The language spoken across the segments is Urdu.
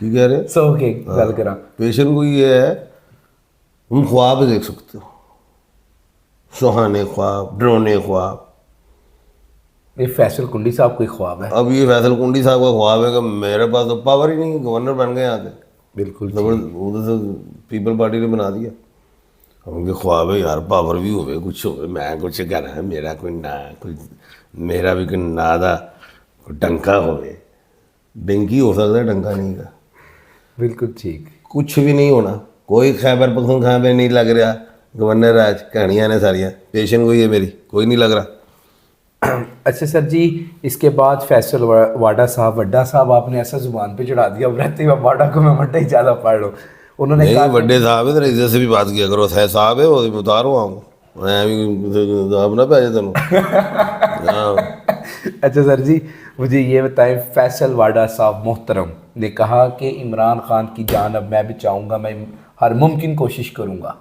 کی کہہ رہے ہیں سو کے گل کراں پیشنٹ کو یہ ہے تم خواب دیکھ سکتے ہو، سہانے خواب، ڈرونے خواب. یہ فیصل کنڈی صاحب کوئی خواب ہے. اب یہ فیصل کنڈی صاحب کا خواب ہے کہ میرے پاس تو پاور ہی نہیں ہے، گورنر بن گئے یہاں سے، بالکل ادھر سے پیپل پارٹی نے بنا دیا. ان کے خواب ہے یار پاور بھی ہوئے، کچھ ہوئے، میں کچھ کہنا ہے میرا کوئی نہ کوئی، میرا بھی کوئی نہ دا کوئی ڈنکا ہوئے. ڈنکی ہو سکتا ہے، ڈنکا نہیں کا. بالکل ٹھیک. کچھ بھی نہیں ہونا، کوئی خیبر پختونخوا پہ نہیں لگ رہا گورنر راج، کہانیاں نے ساریاں. پیشنٹ کوئی ہے میری کوئی نہیں لگ رہا. اچھا سر جی، اس کے بعد فیصل واڈا صاحب، وڈا صاحب آپ نے ایسا زبان پہ چڑھا دیا، اب رہتے ہوئے واڈا کو میں وڈا ہی زیادہ پڑھ لوں. انہوں نے نہیں بڑے صاحب ہے، ذرا عزت سے بھی بات کیا کرو. ہے صاحب ہے وہ اتارو آؤں صاحب نہ پہ تینوں. اچھا سر جی مجھے یہ بتائیں، فیصل واڈا صاحب محترم نے کہا کہ عمران خان کی جان اب میں بچاؤں گا، میں ہر ممکن کوشش کروں گا.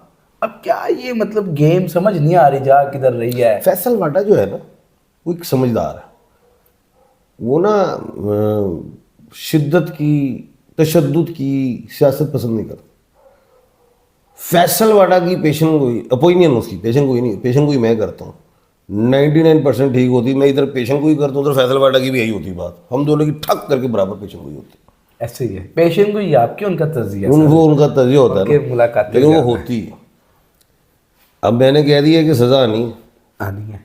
اب کیا یہ مطلب گیم سمجھ نہیں آ رہی جا کدھر رہی ہے. فیصل واڈا جو ہے نا وہ ایک سمجھدار ہے. وہ نا شدت کی، تشدد کی سیاست پسند نہیں کرتا. فیصل واڈا کی پیشن گوئی، اپوینین اس کی پیشن گوئی نہیں، پیشن گوئی میں کرتا ہوں 99% ٹھیک ہوتی. میں ادھر پیشن گوئی کرتا ہوں، ادھر فیصل واڈا کی بھی یہی ہوتی بات. ہم دونوں کی ٹھک کر کے برابر پیشن گوئی ہوتی. ایسے ہی ہے پیشن گوئی آپ کی، ان کا تجزیہ ان کا تجزیہ ہوتا ہے ملاقات، لیکن وہ ہوتی ہے. اب میں نے کہہ دیا کہ سزا نہیں آنی ہے.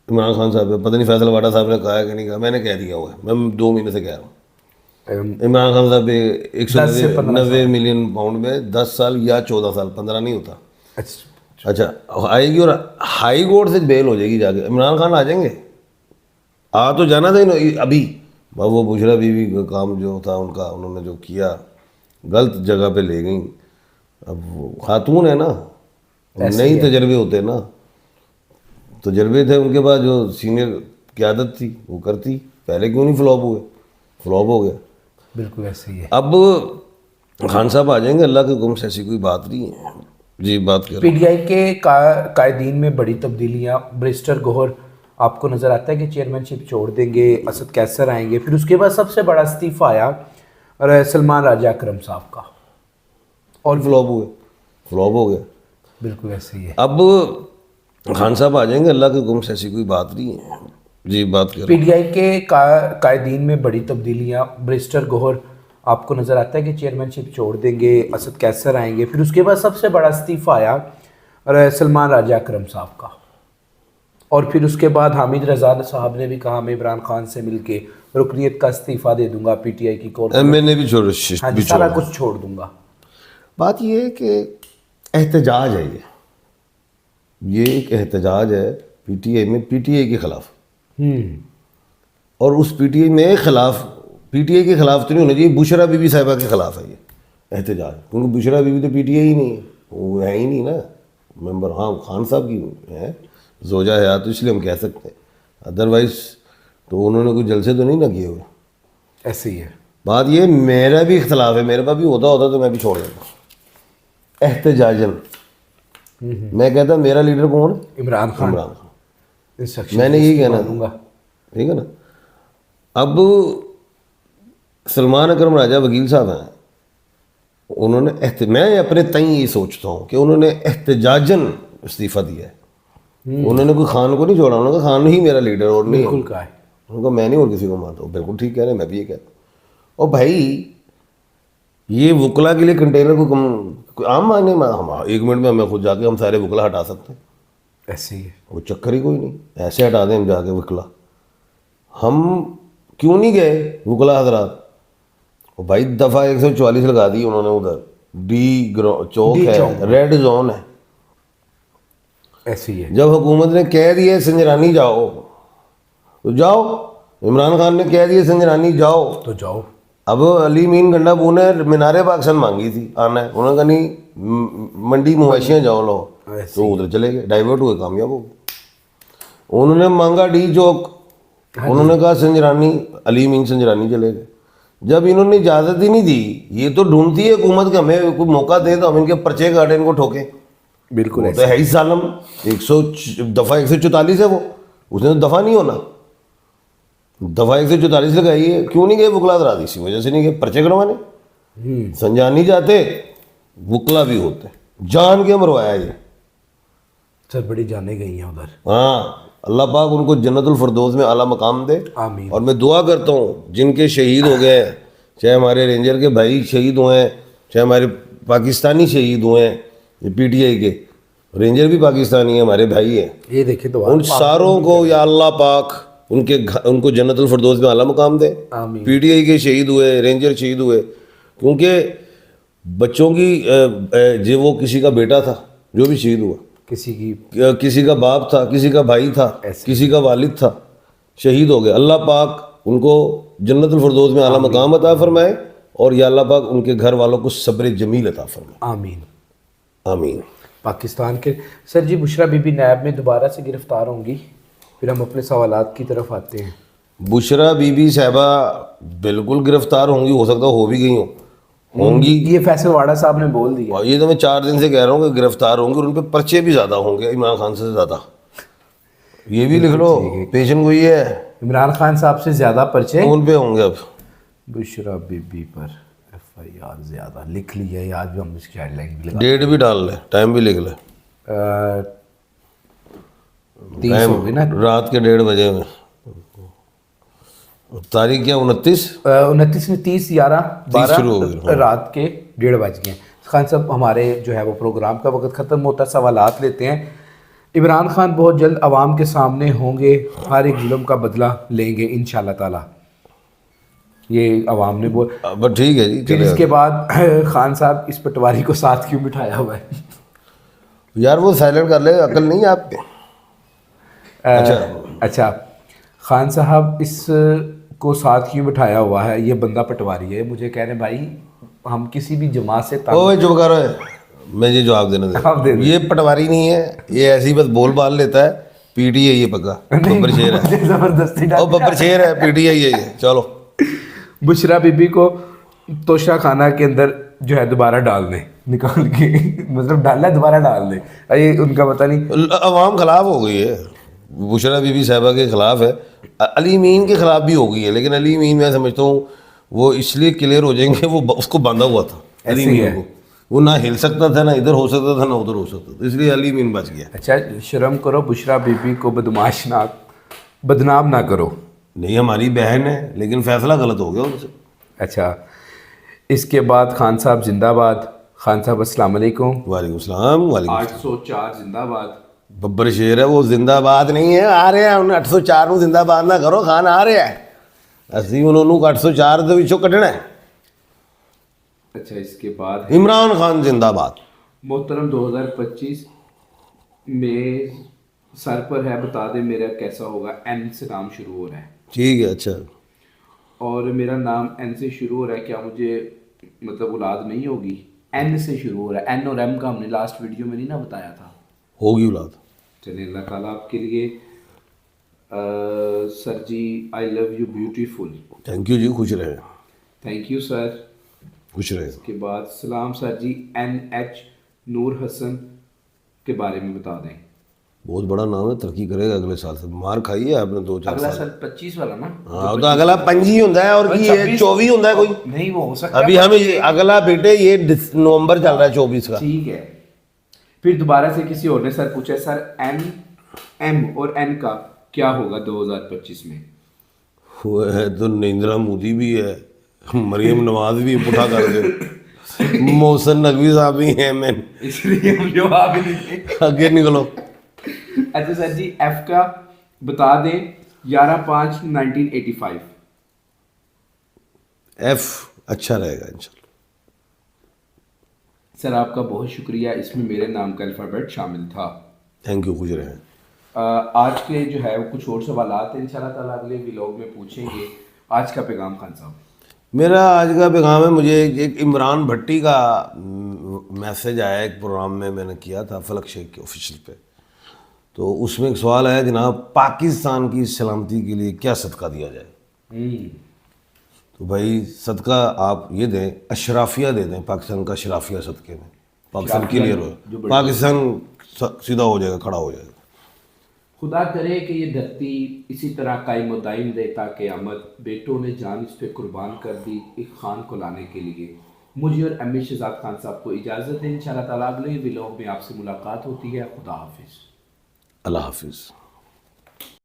عمران خان صاحب پتہ نہیں فیصل واڈا صاحب نے کہا ہے کہ نہیں کہا، میں نے کہہ دیا ہوا ہے. میں 2 مہینے سے کہہ رہا ہوں عمران خان صاحب 190 ملین پاؤنڈ میں 10 سال یا 14 سال، 15 نہیں ہوتا. اچھا آئے گی اور ہائی کورٹ سے بیل ہو جائے گی. جا کے عمران خان آ جائیں گے، آ تو جانا تھا ابھی. وہ بشرا بیوی کا کام جو تھا ان کا، انہوں نے جو کیا غلط جگہ پہ لے گئیں. اب وہ خاتون ہے نا، نئی تجربے ہوتے نا، تجربے تھے ان کے بعد، جو سینئر قیادت تھی وہ کرتی. پہلے کیوں نہیں فلاپ ہوئے؟ فلاپ ہو گیا. بالکل ایسے ہی ہے. اب خان صاحب آ جائیں گے، اللہ کے حکم سے ایسی کوئی بات نہیں ہے. جی بات کریں. پی ٹی آئی کے قائدین میں بڑی تبدیلیاں. بریسٹر گوہر آپ کو نظر آتا ہے کہ چیئرمین شپ چھوڑ دیں گے، اسد کیسر آئیں گے. پھر اس کے بعد سب سے بڑا استعفیٰ آیا سلمان راجہ اکرم صاحب کا، اور فلاپ ہوئے، فلاپ ہو گیا. بالکل ایسے ہی ہے. اب خان صاحب آ جائیں گے، اللہ کے حکم سے ایسی کوئی بات نہیں ہے. جی بات کریں. پی ٹی آئی کے قائدین میں بڑی تبدیلیاں. بریسٹر گوہر آپ کو نظر آتا ہے کہ چیئرمین شپ چھوڑ دیں گے، اسد کیسر آئیں گے. پھر اس کے بعد سب سے بڑا استعفیٰ آیا سلمان راجہ اکرم صاحب کا. اور پھر اس کے بعد حامد رضا صاحب نے بھی کہا میں عمران خان سے مل کے رکنیت کا استعفیٰ دے دوں گا، پی ٹی آئی کی کور میں نے بھی سارا کچھ چھوڑ دوں گا. بات یہ ہے کہ احتجاج ہے، یہ ایک احتجاج ہے پی ٹی آئی میں، پی ٹی آئی کے خلاف. اور اس پی ٹی آئی میں خلاف، پی ٹی آئی کے خلاف تو نہیں ہونا چاہیے، بشرا بی بی صاحبہ کے خلاف ہے یہ احتجاج. کیونکہ بشرا بی بی تو پی ٹی آئی ہی نہیں ہے، وہ ہے ہی نہیں نا ممبر. ہاں خان صاحب کی ہے زوجہ حیات، تو اس لیے ہم کہہ سکتے ہیں، ادروائز تو انہوں نے کوئی جلسے تو نہیں نہ کیے ہوئے. ایسے ہی ہے. بات یہ میرا بھی اختلاف ہے، میرے پاس بھی ہوتا تو میں بھی چھوڑ دیتا احتجاجن. میں کہتا میرا لیڈر کون؟ عمران خان. عمران خان. میں نے یہی کہنا تھا، ٹھیک ہے نا. اب سلمان اکرم راجہ وکیل صاحب ہیں، انہوں نے میں اپنے تئیں یہ سوچتا ہوں کہ انہوں نے احتجاجن استعفیٰ دیا ہے. انہوں نے کوئی خان کو نہیں چھوڑا، انہوں نے کہا خان ہی میرا لیڈر اور نہیں. بالکل کہا ہے. انہوں نے کہا میں نہیں اور کسی کو مانتا ہوں. بالکل ٹھیک کہہ رہے ہیں، میں بھی یہ کہتا ہوں. اور بھائی یہ وکلا کے لیے کنٹینر کو کم عام معنی میں ہم 1 منٹ میں ہمیں خود جا کے ہم سارے وکلا ہٹا سکتے ہیں. ایسے ہی ہے. وہ چکر ہی کوئی نہیں، ایسے ہٹا دیں ہم جا کے وکلا. ہم کیوں نہیں گئے وکلا حضرات؟ اور بھائی دفعہ 144 لگا دی انہوں نے، ادھر ڈی چوک ہے، ریڈ زون ہے. ایسے ہی ہے. جب حکومت نے کہہ دیا سنجرانی جاؤ تو جاؤ، عمران خان نے کہہ دیا سنجرانی جاؤ تو جاؤ. اب علی مین گنڈا بو نے مینار پاکستان مانگی تھی آنا ہے، انہوں نے کہا نہیں منڈی مویشیاں جاؤ لو، تو ادھر چلے گئے، ڈائیورٹ ہوئے، کامیاب ہو گئے. انہوں نے مانگا ڈی چوک، انہوں نے کہا سنجرانی، علی مین سنجرانی چلے گئے. جب انہوں نے اجازت ہی نہیں دی، یہ تو ڈھونڈتی ہے حکومت کہ ہمیں کوئی موقع دے تو ہم ان کے پرچے کاٹیں، ان کو ٹھوکیں. بالکل تو ہے ہی ظالم. 100 دفعہ 144 ہے وہ، اس نے تو دفعہ نہیں ہونا. دفعہ 144 لگائی ہے، کیوں نہیں گئے وکلا حضرات؟ اسی وجہ سے نہیں گئے، پرچے کٹوانے. سنجان نہیں جاتے، وکلا بھی ہوتے، جان کے مروایا یہ. سر بڑی جانے گئی ہیں ادھر. ہاں اللہ پاک ان کو جنت الفردوس میں اعلیٰ مقام دے. آمین. اور میں دعا کرتا ہوں جن کے شہید ہو گئے ہیں، چاہے ہمارے رینجر کے بھائی شہید ہوئے ہیں، چاہے ہمارے پاکستانی شہید ہوئے ہیں، یہ پی ٹی آئی کے رینجر بھی پاکستانی ہیں، ہمارے بھائی ہیں. یہ دیکھیں تو ان ساروں کو یا اللہ پاک ان کو جنت الفردوس میں اعلیٰ مقام دے. آمین. پی ٹی آئی کے شہید ہوئے، رینجر شہید ہوئے، کیونکہ بچوں کی جو وہ کسی کا بیٹا تھا جو بھی شہید ہوا، کسی کا باپ تھا، کسی کا بھائی تھا، کسی کا والد تھا، شہید ہو گئے. اللہ پاک ان کو جنت الفردوس میں اعلیٰ مقام عطا فرمائے، اور یا اللہ پاک ان کے گھر والوں کو صبر جمیل عطا فرمائے. آمین. آمین. پاکستان کے سر جی بشرا بی بی نیب میں دوبارہ سے گرفتار ہوں گی، پھر ہم اپنے سوالات کی طرف آتے ہیں. بشرا بی بی صاحبہ بالکل گرفتار ہوں گی، ہو سکتا ہو بھی گئی ہوں گی. یہ فیصل واڑا صاحب نے بول دیا. اور یہ تو میں 4 دن سے کہہ رہا ہوں کہ گرفتار ہوں گے، اور ان پہ پرچے بھی زیادہ ہوں گے عمران خان سے زیادہ. یہ بھی لکھ لو، پیشن گوئی ہے، عمران خان صاحب سے زیادہ پرچے ان پہ ہوں گے. اب بشرا بی بی پر ایف آئی آر زیادہ لکھ لیا ہے. آج بھی ہم اس کی ہیڈ لائن بھی لگا، ڈیٹ بھی ڈال لے، ٹائم بھی لکھ لے. 30 ہو گئی نا، رات کے 1:30 بجے میں. تاریخ کیا 29 29 میں 30/11/12 شروع ہو گئی. رات کے 1:30 بج گئے ہیں. خان صاحب ہمارے جو ہے وہ پروگرام کا وقت ختم ہوتا ہے، سوالات لیتے ہیں. عمران خان بہت جلد عوام کے سامنے ہوں گے، ہر ایک ظلم کا بدلہ لیں گے انشاءاللہ تعالی. یہ عوام نے بول. بس ٹھیک ہے جی. پھر اس کے بعد خان صاحب اس پٹواری کو ساتھ کیوں بٹھایا ہوا ہے؟ یار وہ سائلنٹ کر لے، عقل نہیں ہے آپ کے. اچھا خان صاحب اس کو ساتھ کیوں بٹھایا ہوا ہے؟ یہ بندہ پٹواری ہے. مجھے کہہ رہے ہیں بھائی ہم کسی بھی جماعت سے اوے چپ کرو، میں یہ جواب دینا آپ دے دیں. دیں. یہ پٹواری نہیں ہے، یہ ایسی بس بول بال لیتا ہے. پی ٹی آئی یہ پکا ببر شیر ہے، زبردستی او ببر شیر ہے، پی ٹی آئی ہے یہ. چلو بشرا بی بی کو توشہ خانہ کے اندر جو ہے دوبارہ ڈال دیں، نکال کے مطلب ڈالنا دوبارہ ڈال دیں. یہ ان کا پتہ نہیں، عوام خلاف ہو گئی ہے. بشرا بی بی صاحبہ کے خلاف ہے، علی مین کے خلاف بھی ہو گئی ہے. لیکن علی مین میں سمجھتا ہوں وہ اس لیے کلیئر ہو جائیں گے، وہ اس کو باندھا ہوا تھا علی مین کو، وہ نہ ہل سکتا تھا، نہ ادھر ہو سکتا تھا، نہ ادھر ہو سکتا تھا، اس لیے علی مین بچ گیا. اچھا شرم کرو، بشرا بی بی کو بدنام نہ کرو. نہیں ہماری بہن ہے، لیکن فیصلہ غلط ہو گیا ان سے. اچھا اس کے بعد خان صاحب زندہ باد. خان صاحب السلام علیکم. وعلیکم السلام. وعلیکم 804 زندہ باد. ببر شیر ہے وہ، زندہ باد نہیں ہے، آ رہے ہیں. انہیں 804 نو زندہ باد نہ کرو، خان آ رہے ہیں. اسی انہوں 804 دے وچوں کڈنا ہے. اچھا اس کے بعد عمران خان زندہ باد. محترم 2025 میں سر پر ہے، بتا دیں میرا کیسا ہوگا. این سے نام شروع ہو رہا ہے. ٹھیک ہے. اچھا اور میرا نام این سے شروع ہو رہا ہے، کیا مجھے مطلب اولاد نہیں ہوگی؟ این سے شروع ہو رہا ہے. این اور ایم کا ہم نے لاسٹ ویڈیو میں نہیں نا بتایا تھا. ہوگی اولاد. چلیں اللہ تعالیٰ آپ کے لیے. سر جی I love you beautiful. Thank you جی، خوش رہے. Thank you sir. خوش رہے. اس کے بعد سلام سر جی، این ایچ نور حسن کے بارے میں بتا دیں. بہت بڑا نام ہے، ترقی کرے گا اگلے سال سے. مار کھائی ہے آپ نے 2-4 اگلا سال. سال 25 والا نا؟ ہاں تو اگلا 25 ہوتا ہے، اور کی ہے 24 ہوتا ہے کوئی. نہیں وہ ہو سکتا ابھی ہم اگلا بیٹے یہ نومبر چل رہا ہے 24 کا. ٹھیک ہے. پھر دوبارہ سے کسی اور نے سر پوچھا سر این ایم اور این کا کیا ہوگا 2025 میں؟ وہ ہے تو نریندرا مودی بھی ہے، مریم نواز بھی پٹھا کر کے، محسن نقوی صاحب بھی ہیں. میں اس لیے ہم جواب ہی نہیں دیں. آگے نکلو. اچھا سر جی ایف کا بتا دیں 11/5/1985. ایف اچھا رہے گا انشاءاللہ. سر آپ کا بہت شکریہ، اس میں میرے نام کا الفابیٹ شامل تھا. تھینک یو، خوش رہیں. آج کے جو ہے وہ کچھ اور سوالات ہیں انشاءاللہ تعالیٰ اگلے ولاگ میں پوچھیں گے. آج کا پیغام خان صاحب. میرا آج کا پیغام ہے، مجھے ایک عمران بھٹی کا میسج آیا ایک پروگرام میں نے کیا تھا فلک شیخ کے آفیشیل پہ. تو اس میں ایک سوال آیا، جناب پاکستان کی سلامتی کے لیے کیا صدقہ دیا جائے؟ تو بھائی صدقہ آپ یہ دیں، اشرافیہ دے دیں. پاکستان کا اشرافیہ صدقے میں پاکستان کلیئر ہو، پاکستان سیدھا ہو جائے گا، کھڑا ہو جائے گا. خدا کرے کہ یہ دھرتی اسی طرح قائم و دائم رہے تا قیامت. بیٹوں نے جان اس پہ قربان کر دی ایک خان کو لانے کے لیے. مجھے اور ایم اے شہزاد خان صاحب کو اجازت ہے، انشاءاللہ تعالیٰ اگلے ولاگ میں آپ سے ملاقات ہوتی ہے. خدا حافظ. اللہ حافظ.